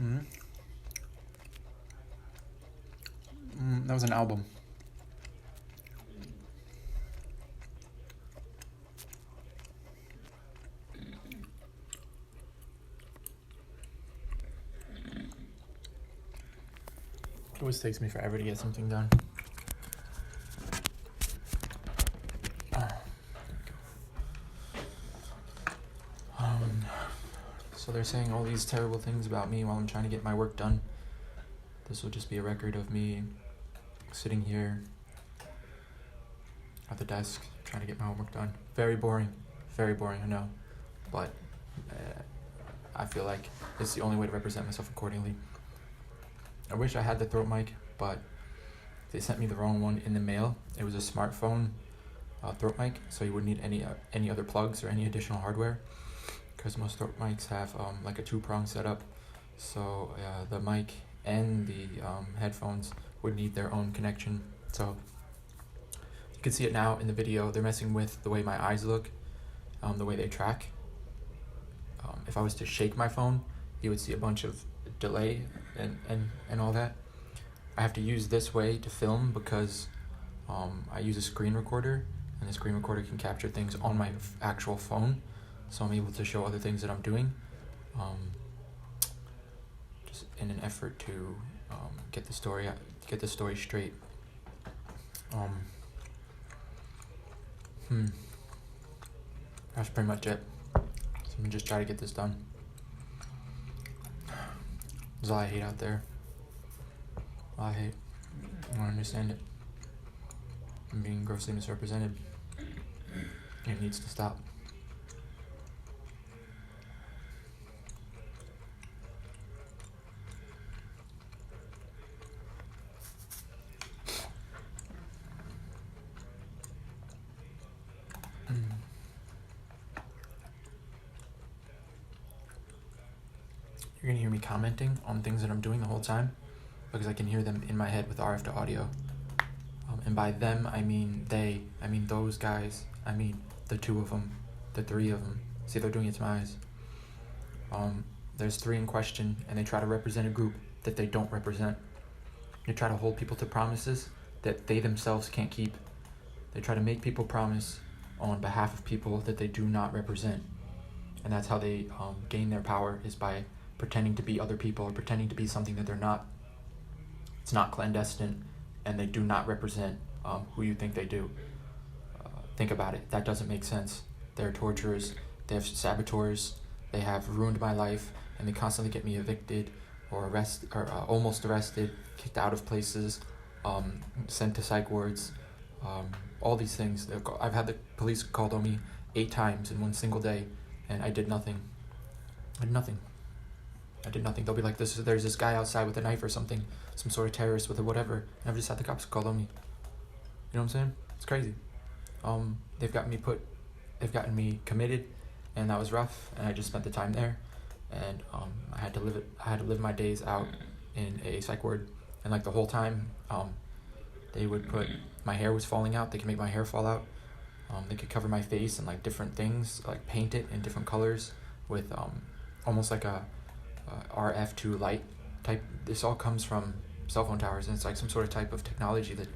Mm. That was an album. It always takes me forever to get something done. So they're saying all these terrible things about me while I'm trying to get my work done. This will just be a record of me sitting here at the desk trying to get my homework done. Very boring, I know, but I feel like it's the only way to represent myself accordingly. I wish I had the throat mic, but they sent me the wrong one in the mail. It was a smartphone throat mic, so you wouldn't need any other plugs or any additional hardware, because most throat mics have like a 2-prong setup. So the mic and the headphones would need their own connection. So you can see it now in the video. They're messing with the way my eyes look, the way they track. If I was to shake my phone, you would see a bunch of delay and all that. I have to use this way to film because I use a screen recorder, and the screen recorder can capture things on my actual phone, so I'm able to show other things that I'm doing, just in an effort to get the story straight. That's pretty much it. So I'm gonna just try to get this done. That's all I hate out there. All I hate. I don't understand it. I'm being grossly misrepresented. It needs to stop. You're gonna hear me commenting on things that I'm doing the whole time, because I can hear them in my head with RF to audio. And by them, I mean they, I mean those guys, I mean the 2 of them, the 3 of them. See, they're doing it to my eyes. There's 3 in question, and they try to represent a group that they don't represent. They try to hold people to promises that they themselves can't keep. They try to make people promise on behalf of people that they do not represent. And that's how they gain their power, is by pretending to be other people or pretending to be something that they're not. It's not clandestine, and they do not represent who you think they do. Think about it. That doesn't make sense. They're torturers. They have saboteurs. They have ruined my life, and they constantly get me evicted or almost arrested, kicked out of places, sent to psych wards, all these things. I've had the police called on me 8 times in one single day, and I did nothing. I did nothing. They'll be like, there's this guy outside with a knife or something, some sort of terrorist with a whatever, and I've just had the cops called on me. You know what I'm saying? It's crazy. They've gotten me committed, and that was rough, and I just spent the time there, and I had to live my days out in a psych ward, and like the whole time, they would my hair was falling out. They could make my hair fall out. They could cover my face and like different things, like paint it in different colors with almost like a RF2 light type. This all comes from cell phone towers, and it's like some sort of type of technology that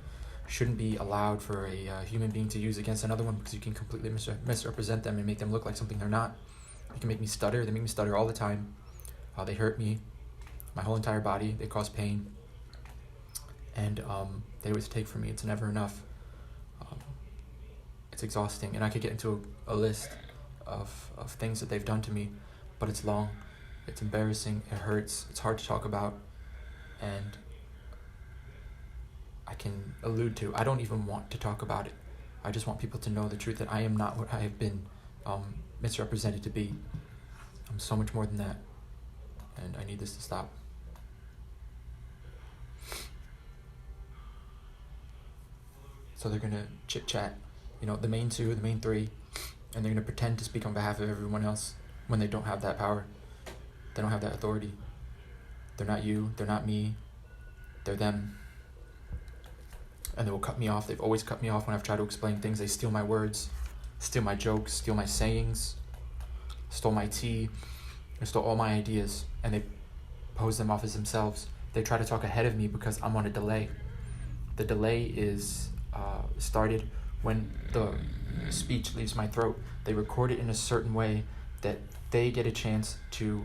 shouldn't be allowed for a human being to use against another one, because you can completely misrepresent them and make them look like something they're not. They can make me stutter. They make me stutter all the time. They hurt me, my whole entire body. They cause pain, and they always take from me. It's never enough. It's exhausting, and I could get into a list of things that they've done to me, but it's long. It's embarrassing. It hurts. It's hard to talk about, and I can allude to. I don't even want to talk about it. I just want people to know the truth, that I am not what I have been misrepresented to be. I'm so much more than that, and I need this to stop. So they're gonna chit-chat, the main 2, the main 3, and they're gonna pretend to speak on behalf of everyone else when they don't have that power. They don't have that authority. They're not you, they're not me, they're them. And they will cut me off. They've always cut me off when I've tried to explain things. They steal my words, steal my jokes, steal my sayings, stole my tea, they stole all my ideas, and they pose them off as themselves. They try to talk ahead of me because I'm on a delay. The delay is started when the speech leaves my throat. They record it in a certain way that they get a chance to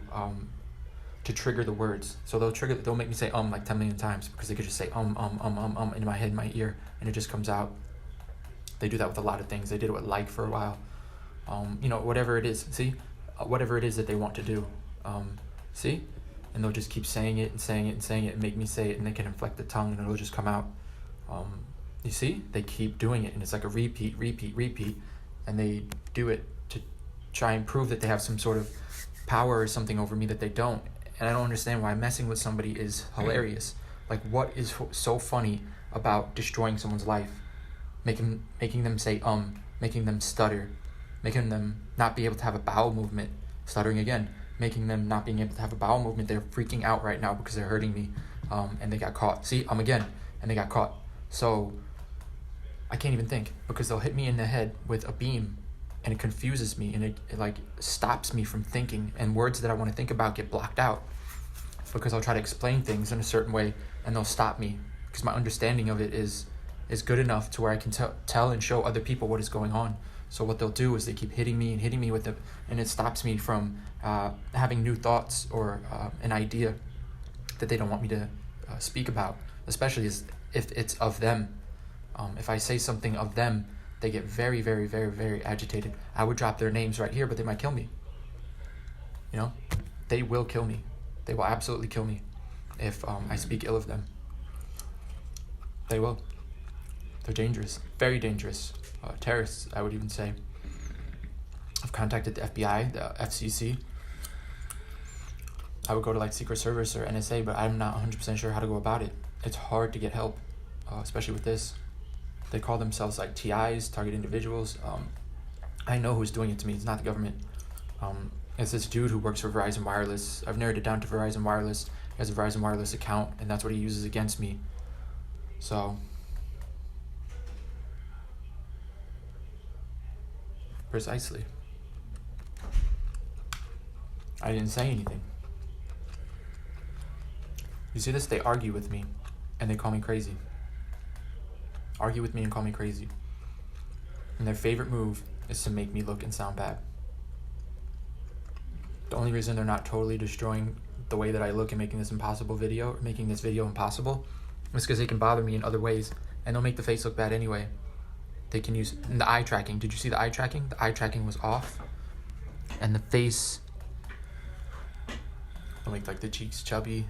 trigger the words. So they'll make me say like 10 million times because they could just say in my head, in my ear, and it just comes out. They do that with a lot of things. They did it with like for a while. Whatever it is. See, whatever it is that they want to do. See, and they'll just keep saying it and saying it and saying it and make me say it, and they can inflect the tongue and it'll just come out. You see, they keep doing it, and it's like a repeat, and they do it to try and prove that they have some sort of power or something over me that they don't. And I don't understand why messing with somebody is hilarious. Like, what is so funny about destroying someone's life? Making them say making them stutter, making them not be able to have a bowel movement, stuttering again, making them not being able to have a bowel movement. They're freaking out right now because they're hurting me, and they got caught. See, again, and they got caught. So I can't even think because they'll hit me in the head with a beam, and it confuses me, and it like stops me from thinking, and words that I want to think about get blocked out because I'll try to explain things in a certain way, and they'll stop me because my understanding of it is good enough to where I can tell and show other people what is going on. So what they'll do is they keep hitting me with it, and it stops me from having new thoughts or an idea that they don't want me to speak about, especially if it's of them. If I say something of them, they get very, very, very, very agitated. I would drop their names right here, but they might kill me. They will kill me. They will absolutely kill me if I speak ill of them. They will. They're dangerous, very dangerous. Terrorists, I would even say. I've contacted the FBI, the FCC. I would go to like Secret Service or NSA, but I'm not 100% sure how to go about it. It's hard to get help, especially with this. They call themselves like TIs, target individuals. I know who's doing it to me. It's not the government. It's this dude who works for Verizon Wireless. I've narrowed it down to Verizon Wireless. He has a Verizon Wireless account, and that's what he uses against me. So, precisely. I didn't say anything. You see this? They argue with me, and they call me crazy. Argue with me and call me crazy. And their favorite move is to make me look and sound bad. The only reason they're not totally destroying the way that I look and making this video impossible, is because they can bother me in other ways, and they'll make the face look bad anyway. They can use the eye tracking. Did you see the eye tracking? The eye tracking was off, and the face. They'll make like the cheeks chubby.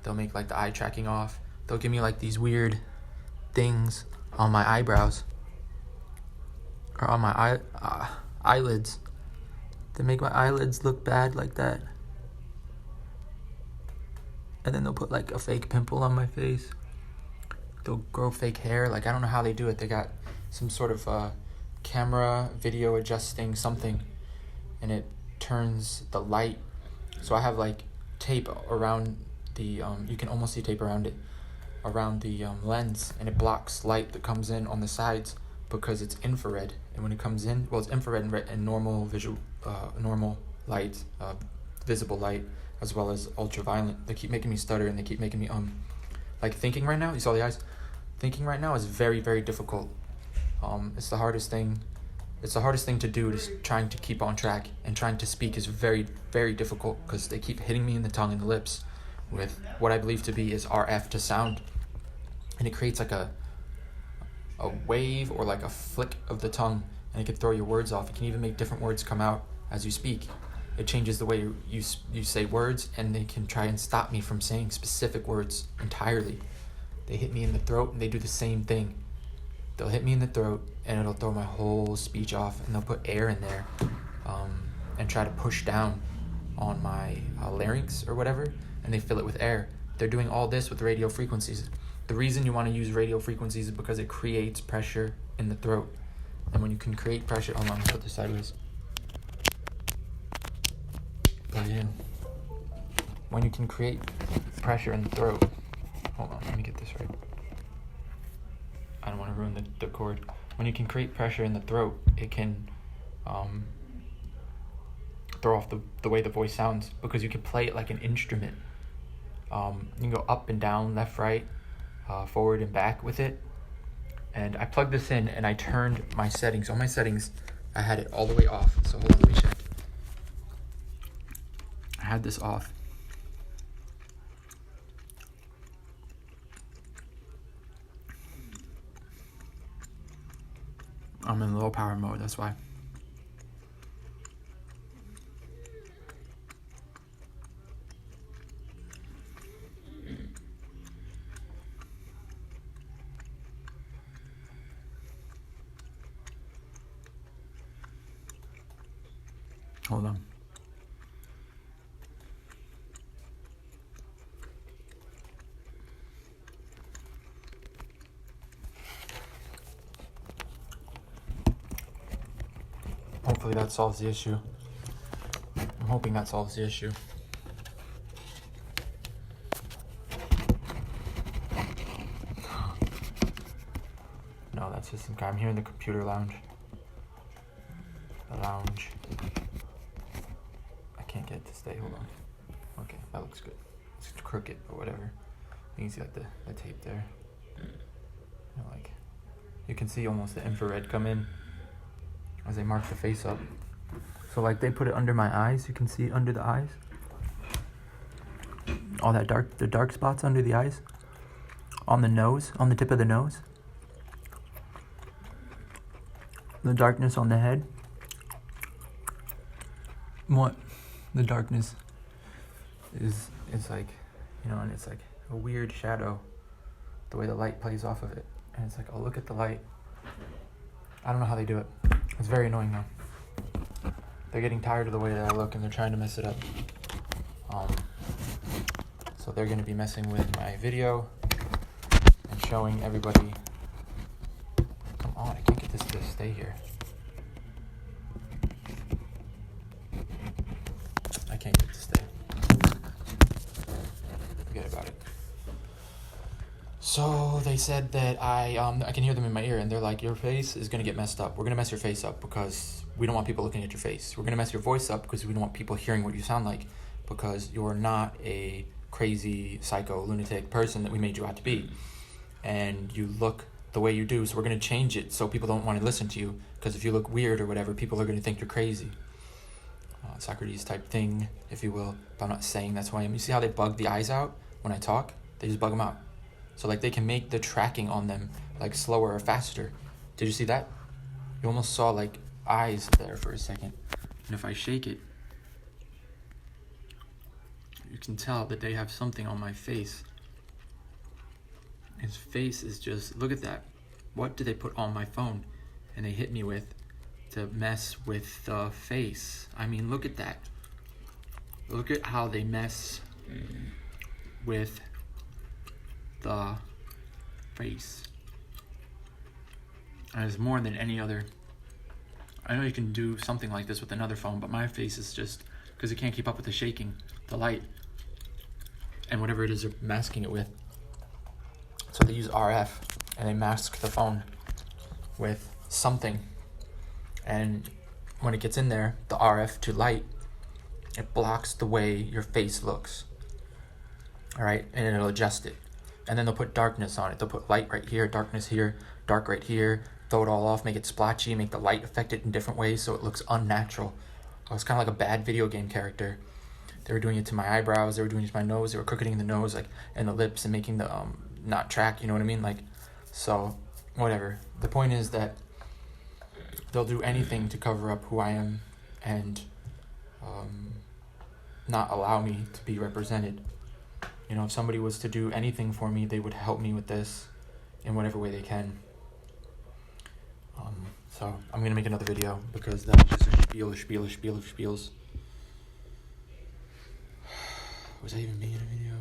They'll make like the eye tracking off. They'll give me like these weird things on my eyebrows or on my eyelids. They make my eyelids look bad like that. And then they'll put like a fake pimple on my face. They'll grow fake hair. Like, I don't know how they do it. They got some sort of camera video adjusting something, and it turns the light. So I have like tape around the you can almost see tape around it, around the lens, and it blocks light that comes in on the sides because it's infrared. And when it comes in, well, it's infrared and normal normal light, visible light, as well as ultraviolet. They keep making me stutter, and they keep making me like thinking right now. You saw the eyes. Thinking right now is very, very difficult. It's the hardest thing. It's the hardest thing to do. Is trying to keep on track, and trying to speak is very, very difficult because they keep hitting me in the tongue and the lips with what I believe to be is RF to sound, and it creates like a wave or like a flick of the tongue, and it can throw your words off. It can even make different words come out as you speak. It changes the way you say words, and they can try and stop me from saying specific words entirely. They hit me in the throat, and they do the same thing. They'll hit me in the throat, and it'll throw my whole speech off, and they'll put air in there and try to push down on my larynx or whatever, and they fill it with air. They're doing all this with radio frequencies. The reason you want to use radio frequencies is because it creates pressure in the throat. And when you can create pressure, hold on, let's put this sideways. Plug it in. When you can create pressure in the throat, hold on, let me get this right. I don't want to ruin the cord. When you can create pressure in the throat, it can throw off the way the voice sounds, because you can play it like an instrument. You can go up and down, left, right, forward and back with it. And I plugged this in and I turned my settings. On my settings, I had it all the way off. So hold on, let me check. I had this off. I'm in low power mode, that's why. Hold on. Hopefully that solves the issue. I'm hoping that solves the issue. No, that's just some guy. I'm here in the computer lounge. The lounge. I can't get it to stay. Hold on. Okay, that looks good. It's crooked, but whatever. I think he's got the tape there. You know, like, you can see almost the infrared come in as they mark the face up. So like they put it under my eyes. You can see under the eyes. All that the dark spots under the eyes. On the nose, on the tip of the nose. The darkness on the head. What? The darkness is like, you know, and it's like a weird shadow, the way the light plays off of it. And it's like, oh, look at the light. I don't know how they do it. It's very annoying though. They're getting tired of the way that I look and they're trying to mess it up. So they're going to be messing with my video and showing everybody. Come on, I can't get this to stay here. I can't get it to stay. Forget about it. So they said that I can hear them in my ear and they're like, your face is going to get messed up. We're going to mess your face up because we don't want people looking at your face. We're going to mess your voice up because we don't want people hearing what you sound like, because you're not a crazy psycho lunatic person that we made you out to be, and you look the way you do, so we're going to change it so people don't want to listen to you, because if you look weird or whatever, people are going to think you're crazy. Socrates type thing, if you will, but I'm not saying that's who I am. You see how they bug the eyes out when I talk? They just bug them out. So like they can make the tracking on them like slower or faster. Did you see that? You almost saw like eyes there for a second. And if I shake it, you can tell that they have something on my face. His face is just, look at that. What did they put on my phone? And they hit me with to mess with the face. I mean, look at that. Look at how they mess with the face. And it's more than any other. I know you can do something like this with another phone, but my face is just, because it can't keep up with the shaking, the light, and whatever it is they're masking it with. So they use RF and they mask the phone with something. And when it gets in there, the RF to light, it blocks the way your face looks. All right, and it'll adjust it. And then they'll put darkness on it. They'll put light right here, darkness here, dark right here, throw it all off, make it splotchy, make the light affect it in different ways so it looks unnatural. It's kind of like a bad video game character. They were doing it to my eyebrows, they were doing it to my nose, they were crooketing the nose like and the lips and making the not track, you know what I mean? Like, so whatever. The point is that they'll do anything to cover up who I am and not allow me to be represented. You know, if somebody was to do anything for me, they would help me with this in whatever way they can. So I'm going to make another video because that was just a spiel of spiels. Was I even making a video?